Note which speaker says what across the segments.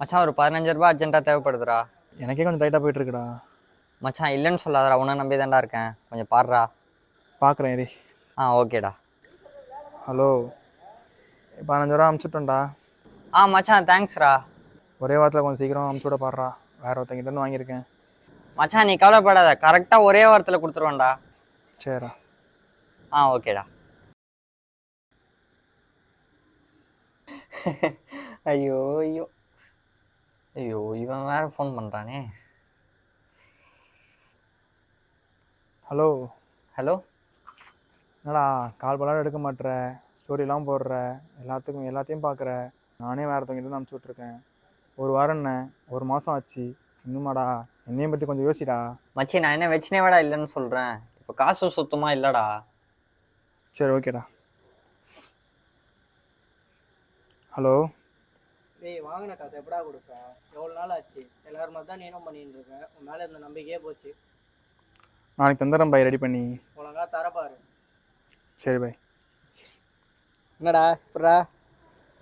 Speaker 1: மச்சான் ஒரு 15 ரூபாய் அர்ஜென்ட்டாக தேவைப்படுதுடா.
Speaker 2: எனக்கே கொஞ்சம் டைட்டாக போயிட்டு இருக்குடா.
Speaker 1: மச்சான் இல்லைன்னு சொல்லாதடா, உன்னை நம்பி தான்டா இருக்கேன், கொஞ்சம் பாடுறா.
Speaker 2: பார்க்குறேன் இரு.
Speaker 1: ஓகேடா.
Speaker 2: ஹலோ, 15 ரூபா அமுச்சுட்டோம்டா.
Speaker 1: மச்சான் தேங்க்ஸ்ரா.
Speaker 2: ஒரே வாரத்தில் கொஞ்சம் சீக்கிரம் அமுச்சு விட பாடுறா. வேற ஒருத்தங்கிட்ட வாங்கியிருக்கேன்.
Speaker 1: மச்சான் நீ கவலைப்படாத, கரெக்டாக ஒரே வாரத்தில் கொடுத்துருவேன்டா.
Speaker 2: சரிடா.
Speaker 1: ஓகேடா. ஐயோ ஐயோ ஐயோ, இவன் வேற ஃபோன் பண்ணுறானே.
Speaker 2: ஹலோ.
Speaker 1: ஹலோ.
Speaker 2: என்னடா கால் பண்ணாலும் எடுக்க மாட்டுற, ஸ்டோரிலாம் போடுற, எல்லாத்தையும் பார்க்குற. நானே வேறு ஒருத்தவங்கிட்ட அனுப்பிச்சி விட்ருக்கேன். ஒரு வாரம் என்ன, ஒரு மாதம் ஆச்சு, இன்னுமாடா? என்னையும் பற்றி கொஞ்சம் யோசிடா.
Speaker 1: மச்சி நான் என்ன வச்சுனே வாடா இல்லைன்னு சொல்கிறேன், இப்போ காசு சுத்தமாக இல்லைடா.
Speaker 2: சரி ஓகேடா. ஹலோ.
Speaker 3: டேய் வாங்கின காசு எப்படா கொடுப்ப? எவ்வளோ நாள் ஆச்சு? எல்லாரும் மாதிரி தான் நீனும் பண்ணிட்டு இருக்கேன். உன் மேலே இருந்த நம்பிக்கையே போச்சு.
Speaker 2: நாளைக்கு தந்துடுறேன் பாய், ரெடி பண்ணி.
Speaker 3: ஒழுங்கா தரப்பாரு.
Speaker 2: சரி பாய்.
Speaker 3: என்னடா இப்படா?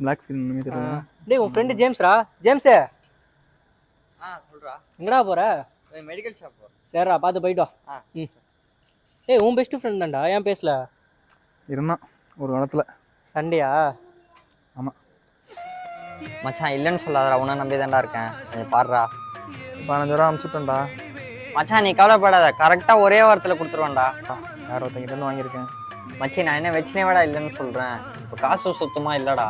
Speaker 2: பிளாக் ஸ்கிரீன் ஒன்றுமே தெரியல.
Speaker 3: டேய் உன் ஃப்ரெண்டு ஜேம்ஸ்ரா. ஜேம்ஸே
Speaker 1: சொல்கிறா.
Speaker 3: எங்கடா போற?
Speaker 1: Medical shop.
Speaker 3: சரிடா பார்த்து போயிட்டு வா. டேய் உன் பெஸ்ட் ஃப்ரெண்ட் தான்டா, ஏன் பேசல?
Speaker 2: இருந்தான் ஒரு காலத்தில்.
Speaker 3: சண்டையா?
Speaker 2: ஆமாம்.
Speaker 1: மச்சான் இல்லைன்னு சொல்லாதடா, உன்னை நம்பி தான்டா இருக்கேன், கொஞ்சம் பாடுறா.
Speaker 2: 15 ரூபா அமுச்சுட்டோம்டா.
Speaker 1: மச்சான் நீ கவலைப்படாத, கரெக்டாக ஒரே வாரத்தில் கொடுத்துருவேன்டா.
Speaker 2: வேற ஒருத்தங்கிட்ட வாங்கியிருக்கேன்.
Speaker 1: மச்சி நான் என்ன வச்சுனே வாடா இல்லைன்னு சொல்கிறேன், இப்போ காசு சுத்தமாக இல்லைடா.